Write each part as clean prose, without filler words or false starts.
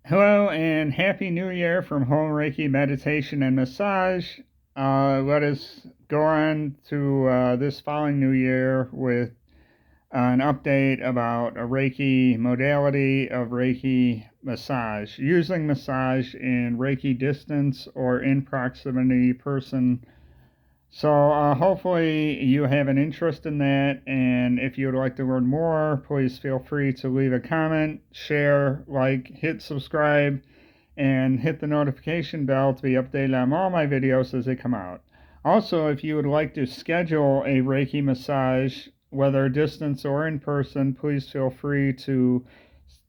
Hello and Happy New Year from Home Reiki Meditation and Massage. Let us go on to this following New Year with an update about a Reiki modality of Reiki Massage. Using massage in Reiki distance or in proximity person. So hopefully you have an interest in that, and if you would like to learn more, please feel free to leave a comment, share, like, hit subscribe, and hit the notification bell to be updated on all my videos as they come out. Also, if you would like to schedule a Reiki massage, whether distance or in person, please feel free to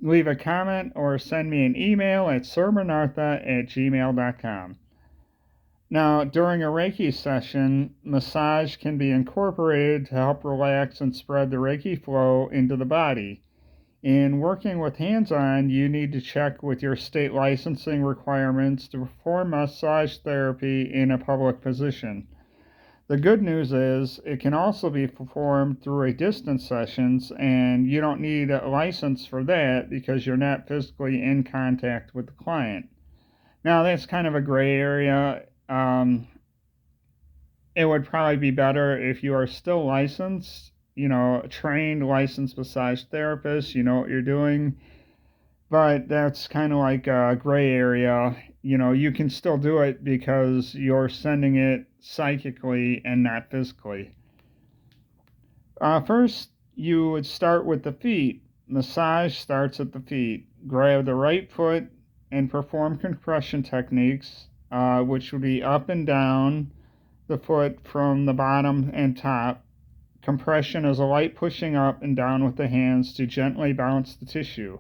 leave a comment or send me an email at sirmanartha@gmail.com. Now, during a Reiki session, massage can be incorporated to help relax and spread the Reiki flow into the body. In working with hands-on, you need to check with your state licensing requirements to perform massage therapy in a public position. The good news is it can also be performed through a distance sessions, and you don't need a license for that because you're not physically in contact with the client. Now, that's kind of a gray area. It would probably be better if you are still licensed, trained licensed massage therapist, you know what you're doing. But that's kind of like a gray area. You can still do it because you're sending it psychically and not physically. First, you would start with the feet. Massage starts at the feet. Grab the right foot and perform compression techniques, which would be up and down the foot from the bottom and top. Compression is a light pushing up and down with the hands to gently bounce the tissue.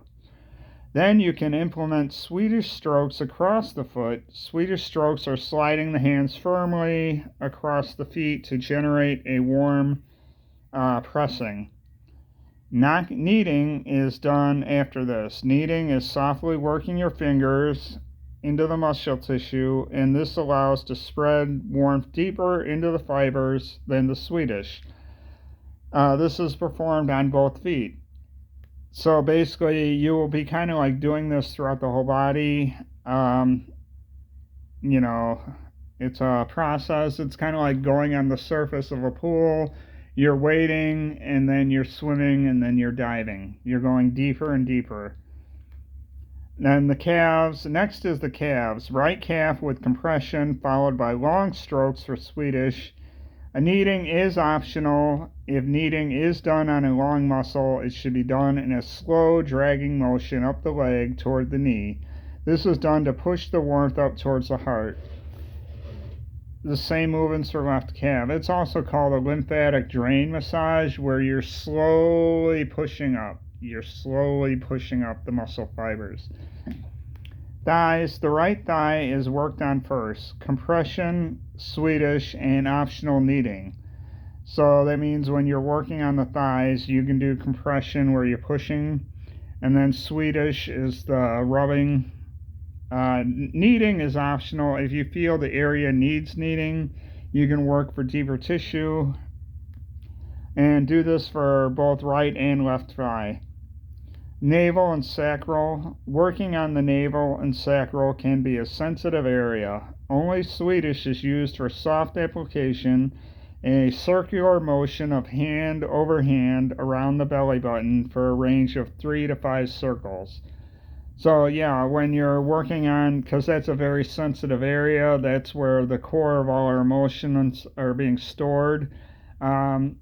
Then you can implement Swedish strokes across the foot. Swedish strokes are sliding the hands firmly across the feet to generate a warm pressing. Kneading is done after this. Kneading is softly working your fingers into the muscle tissue, and this allows to spread warmth deeper into the fibers than the Swedish. This is performed on both feet. So basically, you will be kind of like doing this throughout the whole body. You know, it's a process. It's kind of like going on the surface of a pool. You're wading, and then you're swimming, and then you're diving. You're going deeper and deeper. Then the calves. Next is the calves. Right calf with compression, followed by long strokes for Swedish. A kneading is optional. If kneading is done on a long muscle, it should be done in a slow, dragging motion up the leg toward the knee. This is done to push the warmth up towards the heart. The same movements for left calf. It's also called a lymphatic drain massage, where you're slowly pushing up. You're slowly pushing up the muscle fibers. Thighs. The right thigh is worked on first. Compression, Swedish, and optional kneading. So that means when you're working on the thighs, you can do compression where you're pushing, and then Swedish is the rubbing. Kneading is optional. If you feel the area needs kneading, you can work for deeper tissue, and do this for both right and left thigh. Navel and sacral. Working on the navel and sacral can be a sensitive area. Only Swedish is used for soft application in a circular motion of hand over hand around the belly button for a range of 3 to 5 circles. So yeah, when you're working on, because that's a very sensitive area, that's where the core of all our emotions are being stored. Some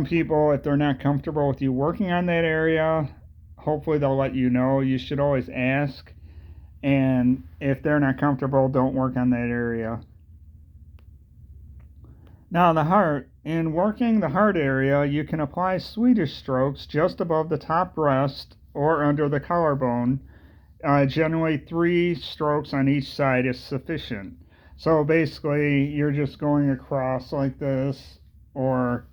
people, if they're not comfortable with you working on that area, hopefully they'll let you know. You should always ask, and if they're not comfortable, don't work on that area. Now the heart. In working the heart area, you can apply Swedish strokes just above the top breast or under the collarbone. Generally 3 strokes on each side is sufficient. So basically, you're just going across like this or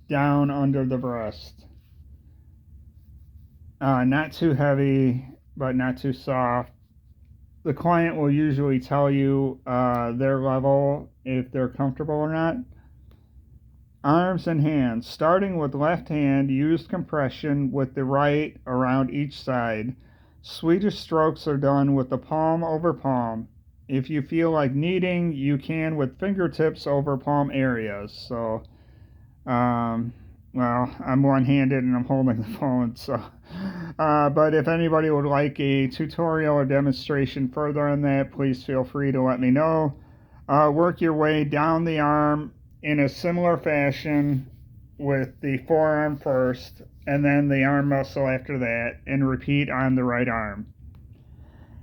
down under the breast. Not too heavy, but not too soft. The client will usually tell you their level, if they're comfortable or not. Arms and hands. Starting with left hand, use compression with the right around each side. Swedish strokes are done with the palm over palm. If you feel like kneading, you can with fingertips over palm areas. So, um, well, I'm one-handed and I'm holding the phone, so. But if anybody would like a tutorial or demonstration further on that, please feel free to let me know. Work your way down the arm in a similar fashion with the forearm first and then the arm muscle after that, and repeat on the right arm.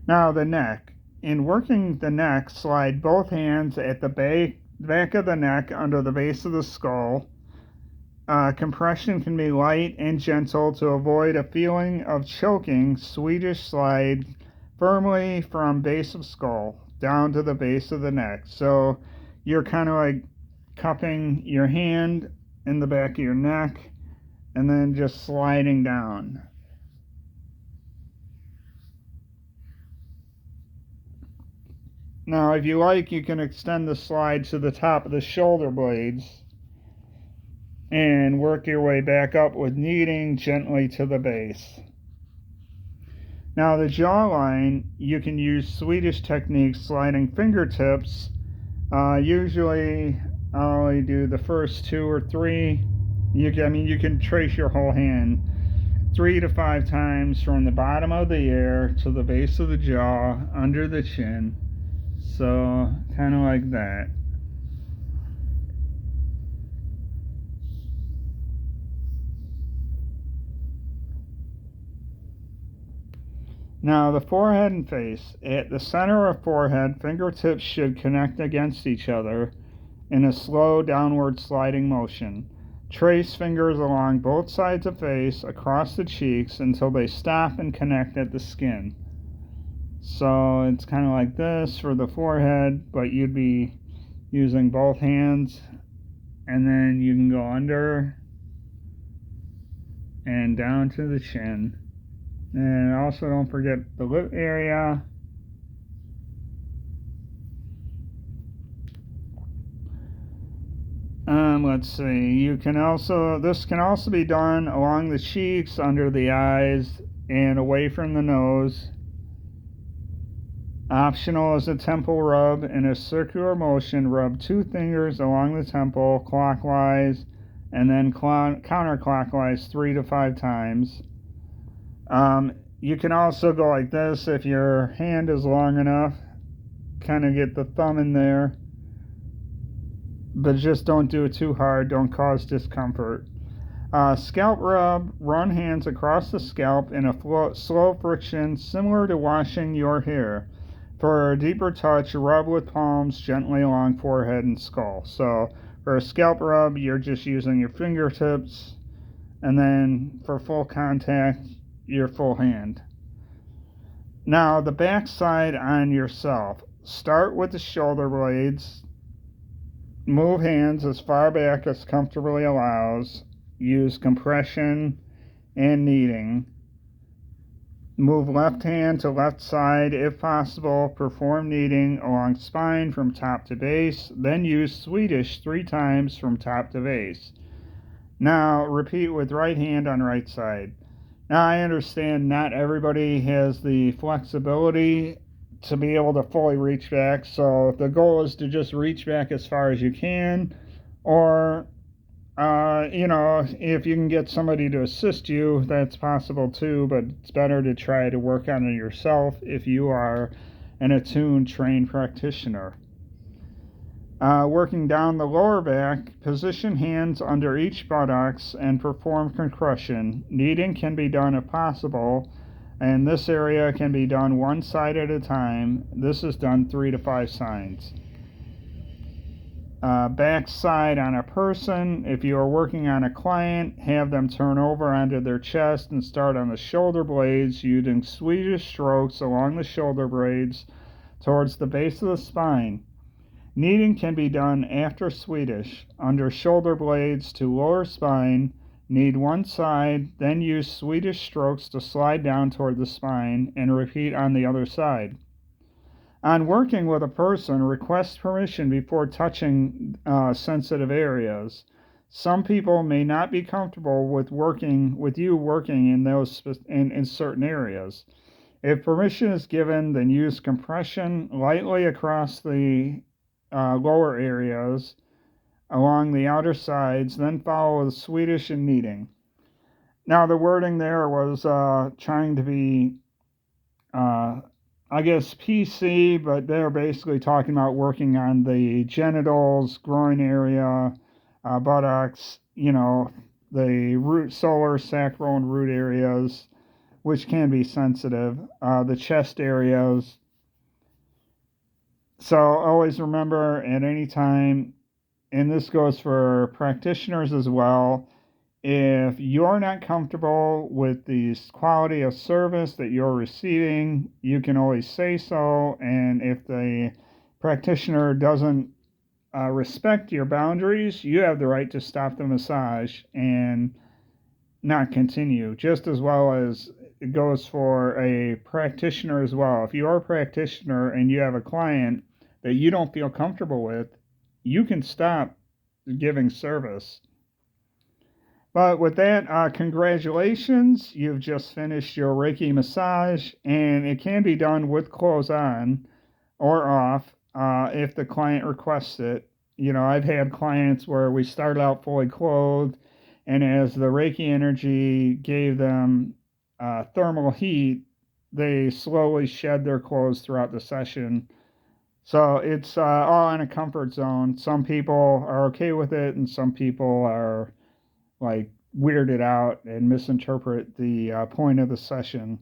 Now the neck. In working the neck, slide both hands at the back of the neck under the base of the skull. Compression can be light and gentle to avoid a feeling of choking. Swedish slide firmly from base of skull down to the base of the neck. So you're kind of like cupping your hand in the back of your neck and then just sliding down. Now, if you like, you can extend the slide to the top of the shoulder blades and work your way back up with kneading gently to the base. Now, the jawline, you can use Swedish techniques, sliding fingertips. Usually, I only do the first 2 or 3. You can trace your whole hand 3 to 5 times from the bottom of the ear to the base of the jaw, under the chin. So, kind of like that. Now, the forehead and face. At the center of forehead, fingertips should connect against each other in a slow downward sliding motion. Trace fingers along both sides of face across the cheeks until they stop and connect at the skin. So it's kind of like this for the forehead, but you'd be using both hands, and then you can go under and down to the chin. And also don't forget the lip area. Let's see. This can also be done along the cheeks, under the eyes, and away from the nose. Optional is a temple rub. In a circular motion, rub 2 fingers along the temple clockwise and then counterclockwise 3 to 5 times. You can also go like this if your hand is long enough. Kind of get the thumb in there. But just don't do it too hard. Don't cause discomfort. Scalp rub. Run hands across the scalp in a slow friction similar to washing your hair. For a deeper touch, rub with palms gently along forehead and skull. So for a scalp rub, you're just using your fingertips. And then for full contact, your full hand. Now the back side on yourself. Start with the shoulder blades. Move hands as far back as comfortably allows. Use compression and kneading. Move left hand to left side if possible. Perform kneading along spine from top to base. Then use Swedish 3 times from top to base. Now repeat with right hand on right side. Now I understand not everybody has the flexibility to be able to fully reach back, so the goal is to just reach back as far as you can, or if you can get somebody to assist you, that's possible too, but it's better to try to work on it yourself if you are an attuned trained practitioner. Working down the lower back, position hands under each buttocks and perform compression. Kneading can be done if possible, and this area can be done 1 side at a time. This is done 3 to 5 sides. Back side on a person. If you are working on a client, have them turn over onto their chest and start on the shoulder blades using Swedish strokes along the shoulder blades towards the base of the spine. Kneading can be done after Swedish, under shoulder blades to lower spine. Knead 1 side, then use Swedish strokes to slide down toward the spine, and repeat on the other side. On working with a person, request permission before touching sensitive areas. Some people may not be comfortable with you working in those in certain areas. If permission is given, then use compression lightly across the lower areas along the outer sides, then follow with Swedish and kneading. Now, the wording there was trying to be, uh, I guess, PC, but they're basically talking about working on the genitals, groin area, buttocks, the root, solar, sacral, and root areas, which can be sensitive, the chest areas. So always remember at any time, and this goes for practitioners as well, if you're not comfortable with the quality of service that you're receiving, you can always say so. And if the practitioner doesn't respect your boundaries, you have the right to stop the massage and not continue, just as well as it goes for a practitioner as well. If you're a practitioner and you have a client that you don't feel comfortable with, you can stop giving service. But with that, congratulations. You've just finished your Reiki massage, and it can be done with clothes on or off if the client requests it. I've had clients where we started out fully clothed, and as the Reiki energy gave them thermal heat, they slowly shed their clothes throughout the session. So it's all in a comfort zone. Some people are okay with it, and some people are like weirded out and misinterpret the point of the session.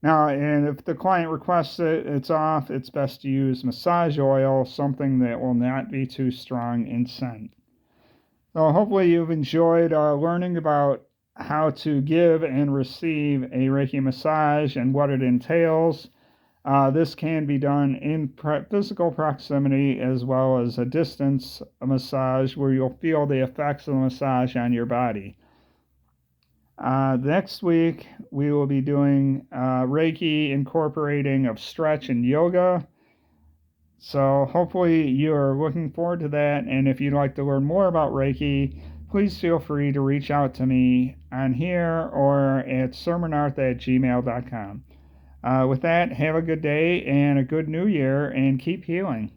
Now, and if the client requests it, it's off. It's best to use massage oil, something that will not be too strong in scent. So hopefully you've enjoyed learning about how to give and receive a Reiki massage and what it entails. This can be done in physical proximity as well as a distance massage where you'll feel the effects of the massage on your body. Next week, we will be doing Reiki incorporating of stretch and yoga. So hopefully you're looking forward to that. And if you'd like to learn more about Reiki, please feel free to reach out to me on here or at sermonarth@gmail.com. With that, have a good day and a good new year, and keep healing.